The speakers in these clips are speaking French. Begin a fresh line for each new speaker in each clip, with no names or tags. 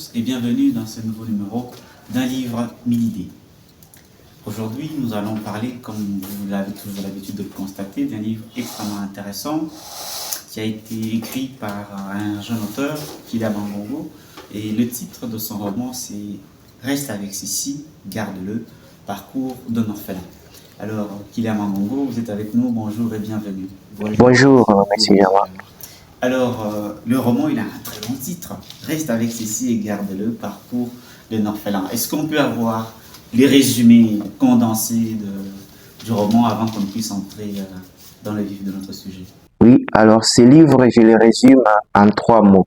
tous et bienvenue dans ce nouveau numéro d'un livre mille idées. Aujourd'hui, nous allons parler, comme vous avez toujours l'habitude de le constater, d'un livre extrêmement intéressant qui a été écrit par un jeune auteur, Kylian Mbangongo, et le titre de son roman c'est Reste avec Cécile, garde-le, parcours d'un orphelin. Alors, Kylian Mbangongo, vous êtes avec nous, bonjour et bienvenue.
Bonjour, monsieur Germain.
Alors, le roman, il a un très long titre. Reste avec Cécile et garde-le, parcours d'un orphelin. Est-ce qu'on peut avoir les résumés condensés du roman avant qu'on puisse entrer dans le vif de notre sujet?
Oui, alors ce livre, je le résume en 3 mots.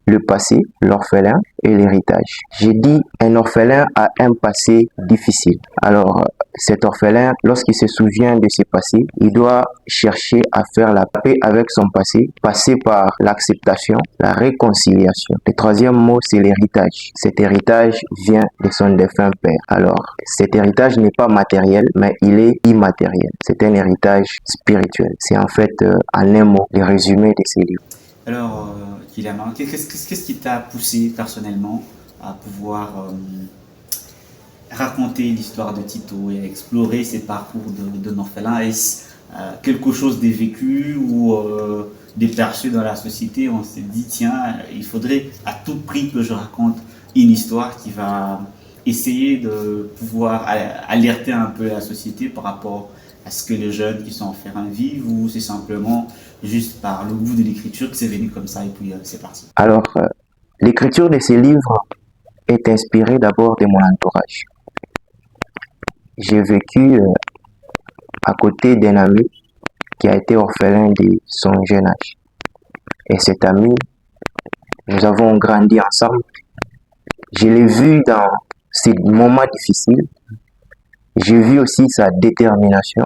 Le passé, l'orphelin et l'héritage. J'ai dit un orphelin a un passé difficile. Alors, cet orphelin, lorsqu'il se souvient de ses passés, il doit chercher à faire la paix avec son passé, passer par l'acceptation, la réconciliation. Le 3e mot, c'est l'héritage. Cet héritage vient de son défunt père. Alors, cet héritage n'est pas matériel, mais il est immatériel. C'est un héritage spirituel. C'est en fait, en un mot, le résumé de ces livres.
Alors, Kylian, qu'est-ce qui t'a poussé personnellement à pouvoir raconter l'histoire de Tito et à explorer ses parcours d'un orphelin? Est-ce quelque chose des vécus ou des perçus dans la société? On s'est dit, tiens, il faudrait à tout prix que je raconte une histoire qui va essayer de pouvoir alerter un peu la société par rapport à ce que les jeunes qui sont orphelins vivent, ou c'est simplement juste par le goût de l'écriture que c'est venu comme ça et puis c'est parti?
Alors, l'écriture de ces livres est inspirée d'abord de mon entourage. J'ai vécu à côté d'un ami qui a été orphelin de son jeune âge. Et cet ami, nous avons grandi ensemble. Je l'ai vu dans ces moments difficiles. J'ai vu aussi sa détermination.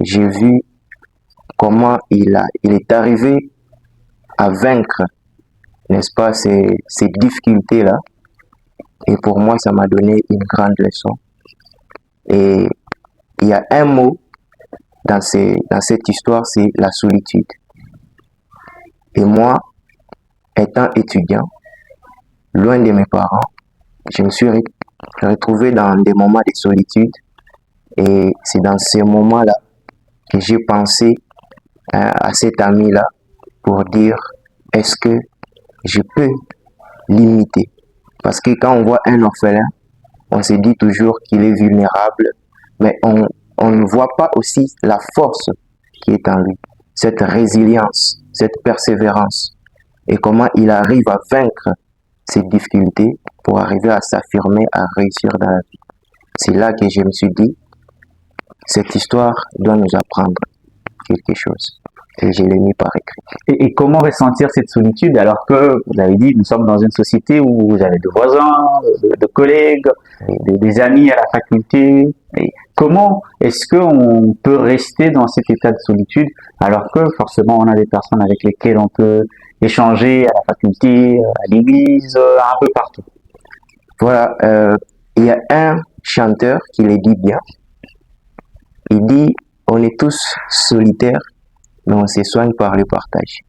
J'ai vu comment il est arrivé à vaincre, n'est-ce pas, ces difficultés-là. Et pour moi, ça m'a donné une grande leçon. Et il y a un mot dans cette histoire, c'est la solitude. Et moi, étant étudiant, loin de mes parents, je me suis retrouvé dans des moments de solitude. Et c'est dans ces moments-là que j'ai pensé à cet ami-là pour dire, est-ce que je peux l'imiter? Parce que quand on voit un orphelin, on se dit toujours qu'il est vulnérable, mais on ne voit pas aussi la force qui est en lui, cette résilience, cette persévérance, et comment il arrive à vaincre ces difficultés pour arriver à s'affirmer, à réussir dans la vie. C'est là que je me suis dit, cette histoire doit nous apprendre quelque chose. Et je l'ai mis par écrit.
Et comment ressentir cette solitude alors que, vous avez dit, nous sommes dans une société où vous avez de voisins, de collègues, des amis à la faculté. Et comment est-ce qu'on peut rester dans cet état de solitude alors que forcément on a des personnes avec lesquelles on peut échanger à la faculté, à l'église, un peu partout?
Voilà, il y a un chanteur qui le dit bien. Il dit, on est tous solitaires, mais on se soigne par le partage.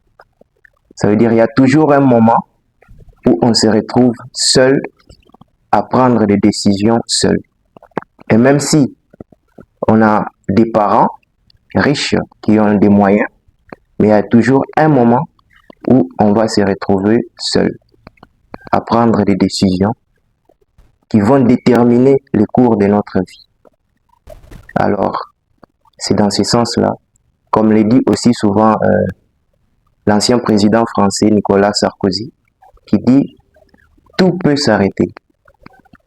Ça veut dire il y a toujours un moment où on se retrouve seul à prendre des décisions seul. Et même si on a des parents riches qui ont des moyens, mais il y a toujours un moment où on va se retrouver seul à prendre des décisions qui vont déterminer le cours de notre vie. Alors, c'est dans ce sens-là, comme le dit aussi souvent l'ancien président français Nicolas Sarkozy, qui dit « Tout peut s'arrêter.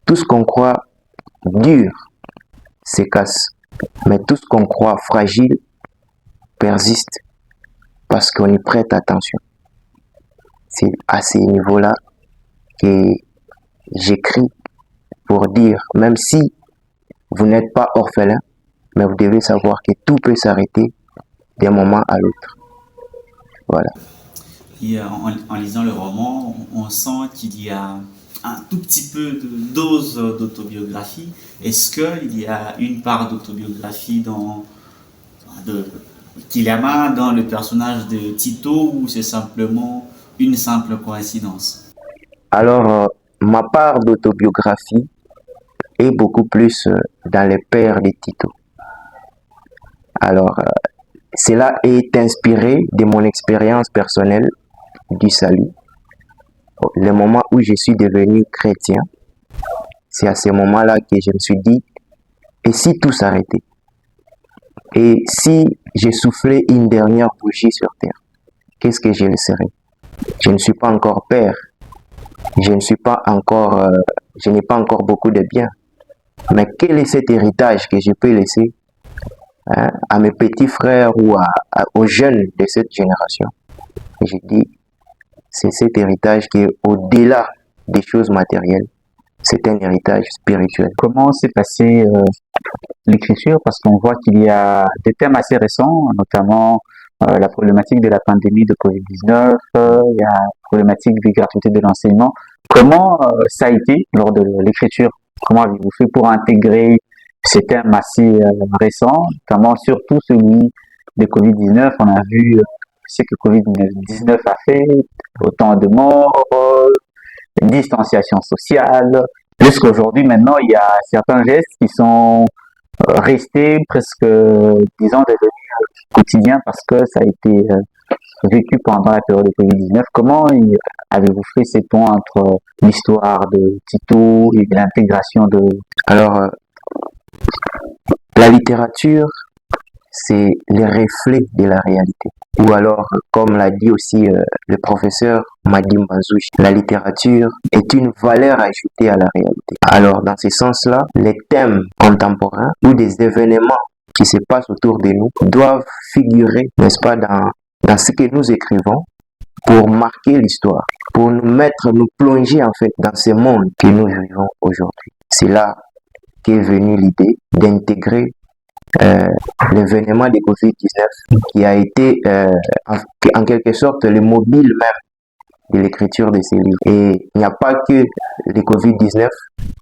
Tout ce qu'on croit dur se casse, mais tout ce qu'on croit fragile persiste parce qu'on y prête attention. » C'est à ce niveau-là que j'écris pour dire, même si vous n'êtes pas orphelin, mais vous devez savoir que tout peut s'arrêter d'un moment à l'autre. Voilà.
Et en lisant le roman, on sent qu'il y a un tout petit peu de dose d'autobiographie. Est-ce qu'il y a une part d'autobiographie de Kilama dans le personnage de Tito, ou c'est simplement une simple coïncidence?
Alors, ma part d'autobiographie est beaucoup plus dans les pères de Tito. Alors, cela est inspiré de mon expérience personnelle du salut. Le moment où je suis devenu chrétien, c'est à ce moment-là que je me suis dit, et si tout s'arrêtait? Et si je soufflais une dernière bougie sur terre, qu'est-ce que je le serais? Je ne suis pas encore père, je n'ai pas encore beaucoup de biens. Mais quel est cet héritage que je peux laisser à mes petits frères ou aux jeunes de cette génération? Et je dis, c'est cet héritage qui est au-delà des choses matérielles. C'est un héritage spirituel.
Comment s'est passée l'écriture? Parce qu'on voit qu'il y a des thèmes assez récents, notamment la problématique de la pandémie de Covid-19, il y a la problématique des gratuités de l'enseignement. Comment ça a été lors de l'écriture? Comment avez-vous fait pour intégrer ces thèmes assez récents, notamment surtout celui de Covid-19? On a vu ce que Covid-19 a fait, autant de morts, distanciation sociale, jusqu'aujourd'hui maintenant il y a certains gestes qui sont restés presque, disons, devenus quotidiens parce que ça a été vécu pendant la période de Covid-19. Comment avez-vous fait ces ponts entre l'histoire de Tito et l'intégration de...
Alors, la littérature, c'est le reflet de la réalité. Ou alors, comme l'a dit aussi le professeur Madim Bazouch, la littérature est une valeur ajoutée à la réalité. Alors, dans ce sens-là, les thèmes contemporains ou des événements qui se passent autour de nous doivent figurer, n'est-ce pas, dans ce que nous écrivons pour marquer l'histoire, pour nous plonger en fait dans ce monde que nous vivons aujourd'hui. C'est là qu'est venue l'idée d'intégrer l'événement de Covid-19 qui a été en quelque sorte le mobile même de l'écriture de ces livres. Et il n'y a pas que le Covid-19,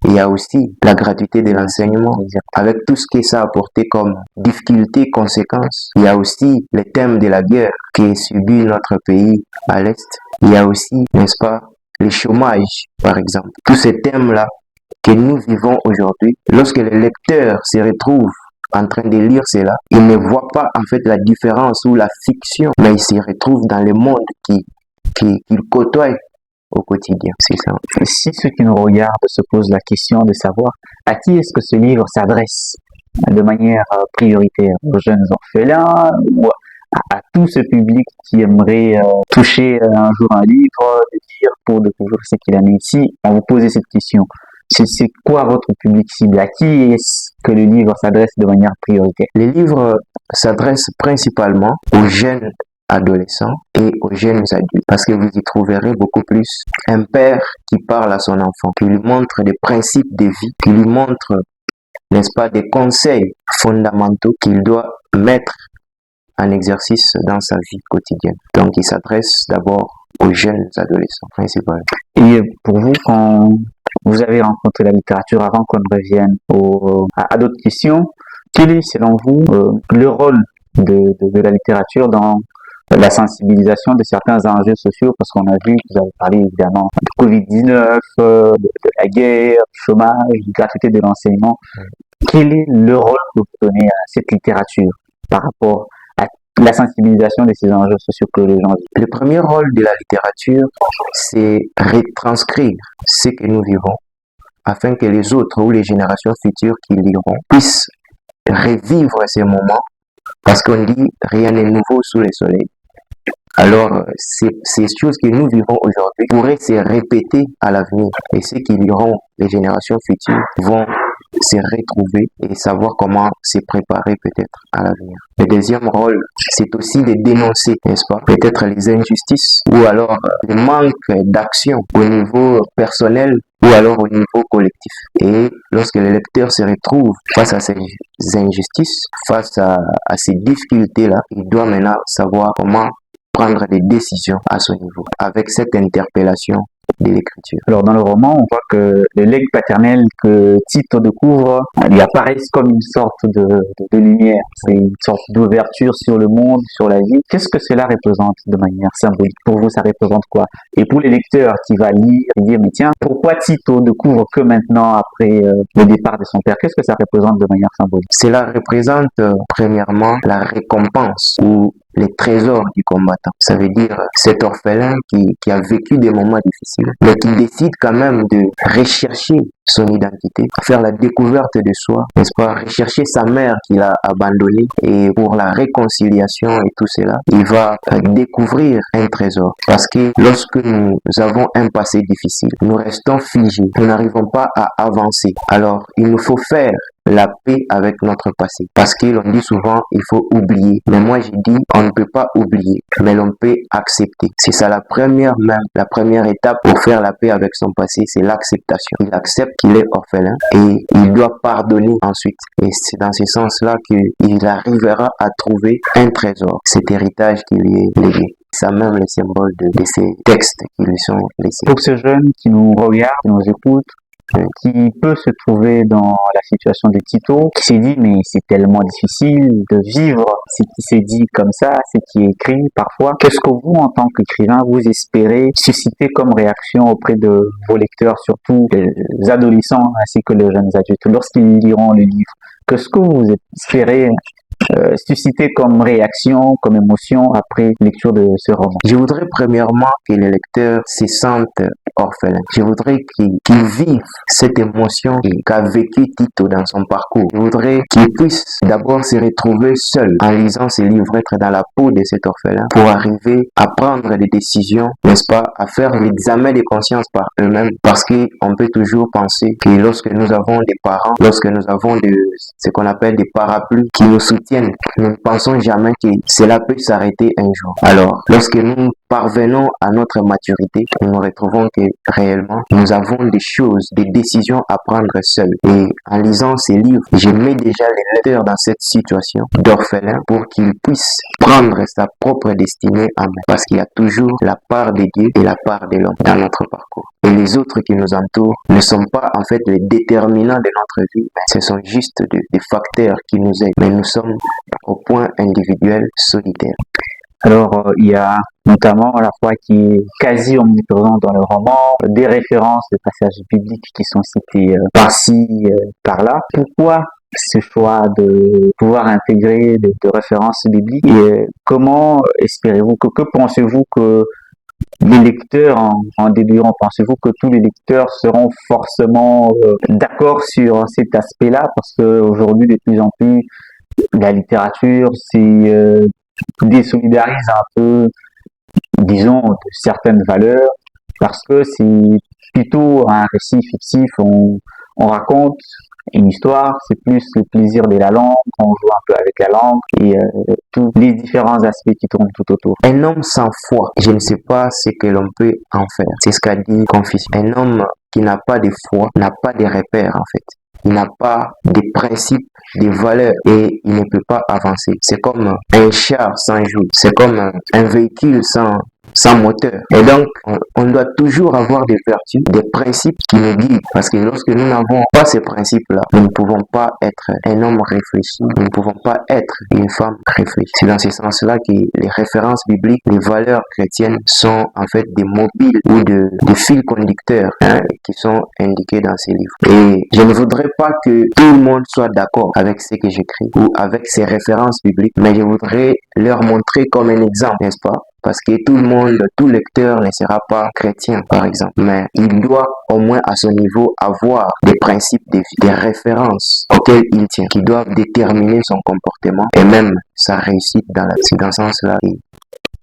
il y a aussi la gratuité de l'enseignement, avec tout ce que ça a apporté comme difficultés, conséquences. Il y a aussi le thème de la guerre qui subit notre pays à l'Est. Il y a aussi, n'est-ce pas, le chômage, par exemple. Tous ces thèmes-là que nous vivons aujourd'hui, lorsque les lecteurs se retrouvent en train de lire cela, ils ne voient pas en fait la différence ou la fiction, mais ils se retrouvent dans le monde qu'ils côtoient au quotidien. C'est ça.
Si ceux qui nous regardent se posent la question de savoir à qui est-ce que ce livre s'adresse de manière prioritaire, aux jeunes orphelins ou à tout ce public qui aimerait toucher un jour un livre, de lire pour découvrir ce qu'il a mis ici, on vous pose cette question. C'est quoi votre public cible? À qui est-ce que le livre s'adresse de manière prioritaire?
Les livres s'adressent principalement aux jeunes adolescents et aux jeunes adultes, parce que vous y trouverez beaucoup plus un père qui parle à son enfant, qui lui montre des principes de vie, qui lui montre, n'est-ce pas, des conseils fondamentaux qu'il doit mettre en exercice dans sa vie quotidienne. Donc il s'adresse d'abord aux jeunes adolescents principalement.
Et pour vous, quand vous avez rencontré la littérature, avant qu'on revienne à d'autres questions, quel est selon vous le rôle de la littérature dans la sensibilisation de certains enjeux sociaux? Parce qu'on a vu, vous avez parlé évidemment de Covid-19, de la guerre, du chômage, de gratuité de l'enseignement. Quel est le rôle que vous donnez à cette littérature par rapport à la sensibilisation de ces enjeux sociaux que les gens vivent?
Le premier rôle de la littérature, c'est retranscrire ce que nous vivons afin que les autres ou les générations futures qui liront puissent revivre ces moments, parce qu'on dit rien n'est nouveau sous le soleil. Alors, ces choses que nous vivons aujourd'hui pourraient se répéter à l'avenir, et ceux qui liront, les générations futures, vont se retrouver et savoir comment se préparer peut-être à l'avenir. Le deuxième rôle, c'est aussi de dénoncer, n'est-ce pas, peut-être les injustices ou alors le manque d'action au niveau personnel ou alors au niveau collectif. Et lorsque le lecteur se retrouve face à ces injustices, face à ces difficultés-là, il doit maintenant savoir comment prendre des décisions à ce niveau. Avec cette interpellation, de l'écriture.
Alors dans le roman, on voit que le legs paternel que Tito découvre, il apparaît comme une sorte de lumière. C'est une sorte d'ouverture sur le monde, sur la vie. Qu'est-ce que cela représente de manière symbolique? Pour vous, ça représente quoi? Et pour les lecteurs qui va lire et dire, mais tiens, pourquoi Tito découvre que maintenant après le départ de son père? Qu'est-ce que ça représente de manière symbolique?
Cela représente premièrement la récompense ou les trésors du combattant. Ça veut dire cet orphelin qui a vécu des moments difficiles, mais qui décide quand même de rechercher son identité, faire la découverte de soi, n'est-ce pas, rechercher sa mère qu'il a abandonnée, et pour la réconciliation et tout cela, il va découvrir un trésor. Parce que lorsque nous avons un passé difficile, nous restons figés, nous n'arrivons pas à avancer. Alors, il nous faut faire la paix avec notre passé. Parce que l'on dit souvent, il faut oublier. Mais moi, je dis, on ne peut pas oublier, mais l'on peut accepter. C'est ça la première étape pour faire la paix avec son passé, c'est l'acceptation. Il accepte qu'il est orphelin et il doit pardonner ensuite. Et c'est dans ce sens-là qu'il arrivera à trouver un trésor, cet héritage qui lui est légué. C'est même le symbole de ces textes qui lui sont laissés.
Pour ce jeune qui nous regarde, qui nous écoute, qui peut se trouver dans la situation de Tito, qui s'est dit mais c'est tellement difficile de vivre ce qui s'est dit comme ça, ce qui est écrit parfois. Qu'est-ce que vous, en tant qu'écrivain, vous espérez susciter comme réaction auprès de vos lecteurs, surtout les adolescents ainsi que les jeunes adultes, lorsqu'ils liront le livre? Qu'est-ce que vous espérez susciter comme réaction, comme émotion après lecture de ce roman?
Je voudrais premièrement que les lecteurs se sentent orphelins. Je voudrais qu'ils vivent cette émotion qu'a vécu Tito dans son parcours. Je voudrais qu'ils puissent d'abord se retrouver seuls en lisant ce livre, être dans la peau de cet orphelin pour arriver à prendre des décisions, n'est-ce pas, à faire l'examen de conscience par eux-mêmes. Parce qu'on peut toujours penser que lorsque nous avons des parents, lorsque nous avons ce qu'on appelle des parapluies qui nous soutiennent, nous ne pensons jamais que cela peut s'arrêter un jour. Alors, lorsque nous parvenons à notre maturité, nous nous retrouvons que réellement, nous avons des choses, des décisions à prendre seuls. Et en lisant ces livres, je mets déjà les lecteurs dans cette situation d'orphelin pour qu'ils puissent prendre sa propre destinée en main. Parce qu'il y a toujours la part de Dieu et la part de l'homme dans notre parcours. Et les autres qui nous entourent ne sont pas en fait les déterminants de notre vie, ce sont juste des facteurs qui nous aident. Mais nous sommes au point individuel solitaire.
Alors, il y a notamment à la fois qui est quasi omniprésent dans le roman, des références, des passages bibliques qui sont cités par-ci, par-là. Pourquoi ce choix de pouvoir intégrer de références bibliques et comment espérez-vous, que pensez-vous que les lecteurs en déduiront? Pensez-vous que tous les lecteurs seront forcément d'accord sur cet aspect-là? Parce que aujourd'hui, de plus en plus, la littérature, c'est désolidarise un peu, disons, de certaines valeurs, parce que c'est plutôt un récit fictif, on raconte une histoire, c'est plus le plaisir de la langue, on joue un peu avec la langue et tous les différents aspects qui tournent tout autour.
Un homme sans foi, je ne sais pas ce que l'on peut en faire. C'est ce qu'a dit Confucius. Un homme qui n'a pas de foi n'a pas de repères en fait. Il n'a pas des principes, des valeurs et il ne peut pas avancer. C'est comme un char sans joue, c'est comme un véhicule sans moteur. Et donc, on doit toujours avoir des vertus, des principes qui nous guident. Parce que lorsque nous n'avons pas ces principes-là, nous ne pouvons pas être un homme réfléchi, nous ne pouvons pas être une femme réfléchie. C'est dans ce sens-là que les références bibliques, les valeurs chrétiennes sont en fait des mobiles ou de fils conducteurs qui sont indiqués dans ces livres. Et je ne voudrais pas que tout le monde soit d'accord avec ce que j'écris ou avec ces références bibliques, mais je voudrais leur montrer comme un exemple, n'est-ce pas? Parce que tout lecteur ne sera pas chrétien, par exemple. Mais il doit, au moins à son niveau, avoir des principes de vie, des références auxquelles il tient, qui doivent déterminer son comportement et même sa réussite dans la vie. C'est dans ce sens-là qu'il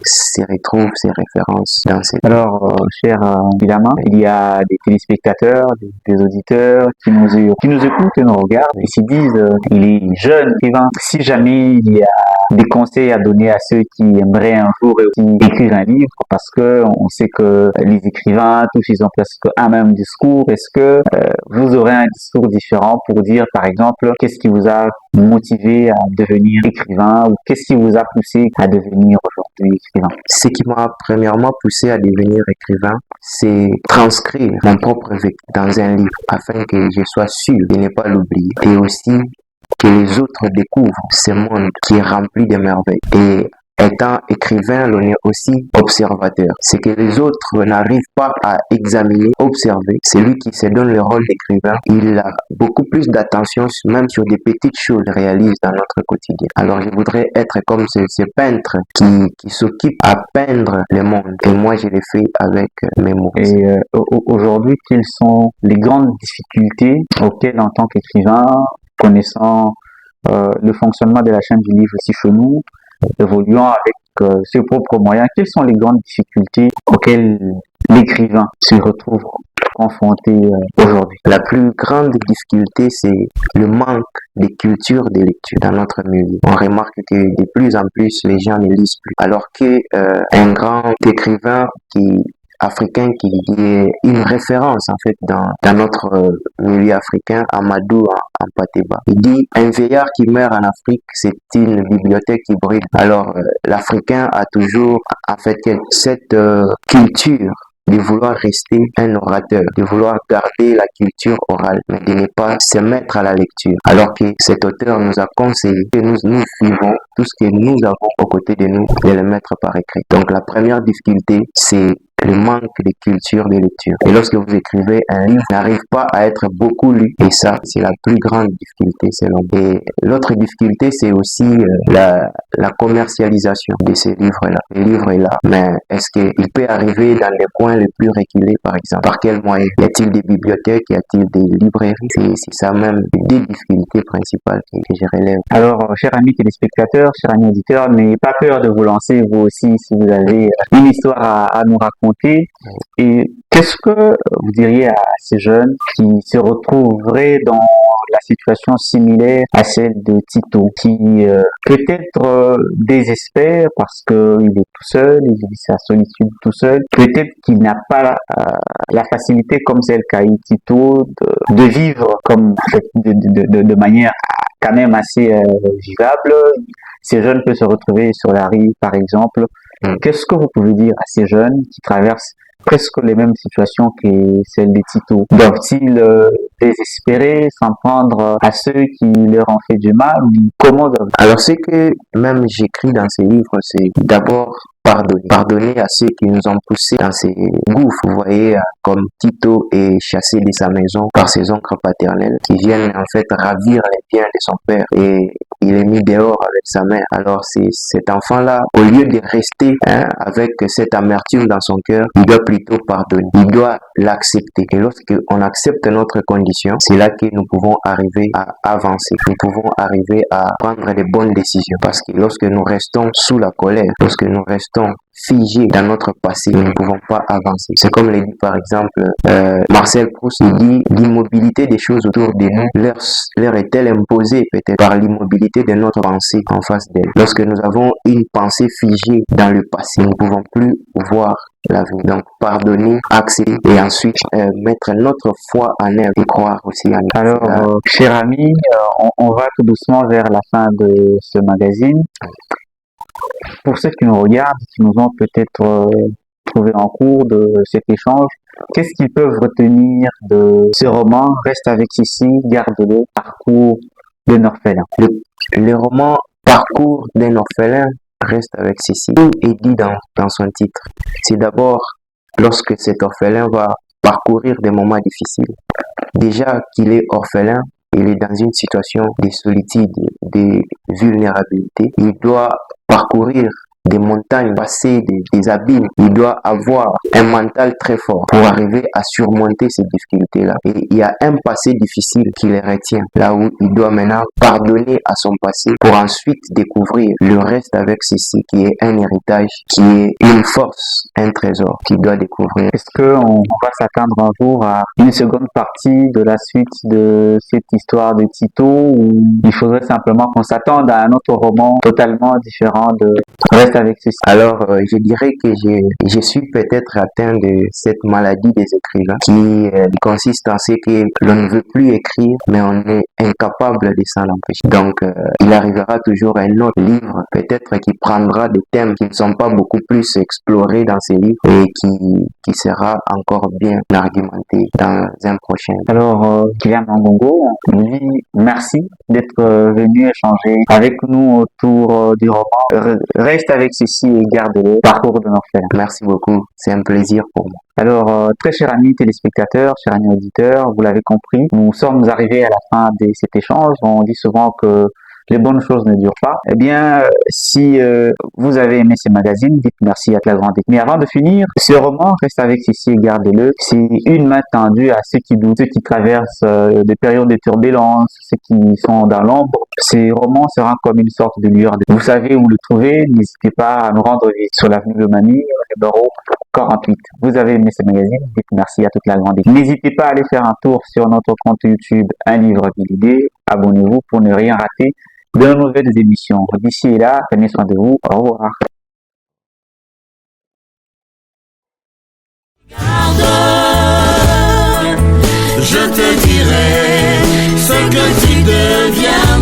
se retrouve ces références dans cette...
Alors, cher Bilama, il y a des téléspectateurs, des auditeurs qui nous écoutent et nous regardent et se disent, il est jeune écrivain. Si jamais il y a des conseils à donner à ceux qui aimeraient un jour aussi écrire un livre, parce que on sait que les écrivains, tous ils ont presque un même discours. Est-ce que vous aurez un discours différent pour dire, par exemple, qu'est-ce qui vous a motivé à devenir écrivain ou qu'est-ce qui vous a poussé à devenir aujourd'hui? devenir écrivain?
Ce qui m'a premièrement poussé à devenir écrivain, c'est transcrire mon propre vécu dans un livre afin que je sois sûr de ne pas l'oublier et aussi que les autres découvrent ce monde qui est rempli de merveilles. Et étant écrivain, l'on est aussi observateur. Ce que les autres n'arrivent pas à examiner, observer, celui qui se donne le rôle d'écrivain, il a beaucoup plus d'attention même sur des petites choses qu'il réalise dans notre quotidien. Alors je voudrais être comme ce peintre qui s'occupe à peindre le monde. Et moi, je l'ai fait avec mes mots.
Et aujourd'hui, quelles sont les grandes difficultés auxquelles, en tant qu'écrivain, connaissant le fonctionnement de la chaîne du livre ici chez nous, évoluant avec ses propres moyens, quelles sont les grandes difficultés auxquelles l'écrivain se retrouve confronté aujourd'hui?
La plus grande difficulté, c'est le manque de culture de lecture dans notre milieu. On remarque que de plus en plus, les gens ne lisent plus. Alors que un grand écrivain africain qui est une référence en fait dans notre milieu africain, Amadou Ampateba. Il dit un vieillard qui meurt en Afrique, c'est une bibliothèque qui brûle. Alors l'Africain a toujours en fait cette culture de vouloir rester un orateur, de vouloir garder la culture orale, mais de ne pas se mettre à la lecture. Alors que cet auteur nous a conseillé que nous vivons tout ce que nous avons aux côtés de nous, de le mettre par écrit. Donc la première difficulté, c'est le manque de culture de lecture. Et lorsque vous écrivez un livre, il n'arrive pas à être beaucoup lu. Et ça, c'est la plus grande difficulté selon moi. Et l'autre difficulté, c'est aussi la commercialisation de ces livres-là. Le livre est là, mais est-ce qu'il peut arriver dans les coins les plus reculés, par exemple? Par quel moyen? Y a-t-il des bibliothèques? Y a-t-il des librairies? C'est ça même des difficultés principales que je relève.
Alors, chers amis téléspectateurs, chers amis auditeurs, n'ayez pas peur de vous lancer, vous aussi, si vous avez une histoire à nous raconter. Et qu'est-ce que vous diriez à ces jeunes qui se retrouveraient dans la situation similaire à celle de Tito, qui peut-être désespère parce qu'il est tout seul, il vit sa solitude tout seul, peut-être qu'il n'a pas la facilité comme celle qu'a eu Tito de vivre comme de manière quand même assez vivable. Ces jeunes peuvent se retrouver sur la rue, par exemple. Qu'est-ce que vous pouvez dire à ces jeunes qui traversent presque les mêmes situations que celles de Tito? Doivent-ils désespérer, s'en prendre à ceux qui leur ont fait du mal? Comment doivent-ils?
Alors, ce que même j'écris dans ces livres, c'est d'abord pardonner à ceux qui nous ont poussés dans ces gouffres. Vous voyez, comme Tito est chassé de sa maison par ses oncles paternels qui viennent en fait ravir les biens de son père et il est mis dehors avec sa mère. Alors c'est cet enfant-là, au lieu de rester avec cette amertume dans son cœur, il doit plutôt pardonner. Il doit l'accepter. Et lorsqu'on accepte notre condition, c'est là que nous pouvons arriver à avancer. Nous pouvons arriver à prendre les bonnes décisions. Parce que lorsque nous restons sous la colère, lorsque nous restons figés dans notre passé, nous ne pouvons pas avancer. C'est comme le dit par exemple Marcel Proust, il dit l'immobilité des choses autour de nous leur est-elle imposée peut-être par l'immobilité de notre pensée en face d'elle. Lorsque nous avons une pensée figée dans le passé, nous ne pouvons plus voir l'avenir. Donc pardonner, accepter et ensuite mettre notre foi en elle et croire aussi en elle.
Alors, chers amis, on va tout doucement vers la fin de ce magazine. Pour ceux qui nous regardent, qui nous ont peut-être trouvé en cours de cet échange, qu'est-ce qu'ils peuvent retenir de ce roman? Reste avec Cécile, garde-le, parcours d'un orphelin.
Le roman Parcours d'un orphelin reste avec Cécile. Tout est dit dans son titre. C'est d'abord lorsque cet orphelin va parcourir des moments difficiles. Déjà qu'il est orphelin, il est dans une situation de solitude, de vulnérabilité. Il doit parcourir des montagnes, passer des abîmes. Il doit avoir un mental très fort pour arriver à surmonter ces difficultés-là. Et il y a un passé difficile qui les retient, là où il doit maintenant pardonner à son passé pour ensuite découvrir le reste avec ceci qui est un héritage, qui est une force, un trésor qu'il doit découvrir.
Est-ce qu'on va s'attendre un jour à une seconde partie de la suite de cette histoire de Tito, ou il faudrait simplement qu'on s'attende à un autre roman totalement différent de Reste avec ceci?
Alors, je dirais que je suis peut-être atteint de cette maladie des écrivains qui consiste en ce que l'on ne veut plus écrire, mais on est incapable de s'en empêcher. Donc, il arrivera toujours un autre livre, peut-être qui prendra des thèmes qui ne sont pas beaucoup plus explorés dans ces livres et qui sera encore bien argumenté dans un prochain.
Alors, Kylian Mangongo, on vous dit merci d'être venu échanger avec nous autour du roman. Reste avec ceci et garde-le, Parcours d'un orphelin.
Merci beaucoup, c'est un plaisir pour moi.
Alors, très chers amis téléspectateurs, chers amis auditeurs, vous l'avez compris, nous sommes arrivés à la fin de cet échange. On dit souvent que les bonnes choses ne durent pas. Eh bien, si vous avez aimé ces magazines, dites merci à la grande équipe. Mais avant de finir, ce roman, Reste avec ceci et gardez-le, c'est une main tendue à ceux qui doutent, ceux qui traversent des périodes de turbulence, ceux qui sont dans l'ombre. Ce roman sera comme une sorte de lueur. Vous savez où le trouver, n'hésitez pas à nous rendre visite sur l'avenue de Manille, numéro 48. Vous avez aimé ce magazine, dites merci à toute la grande équipe. N'hésitez pas à aller faire un tour sur notre compte YouTube Un livre mille idées. Abonnez-vous pour ne rien rater de nos nouvelles émissions. D'ici et là, prenez soin de vous. Au revoir.
Je te dirai ce que tu deviens.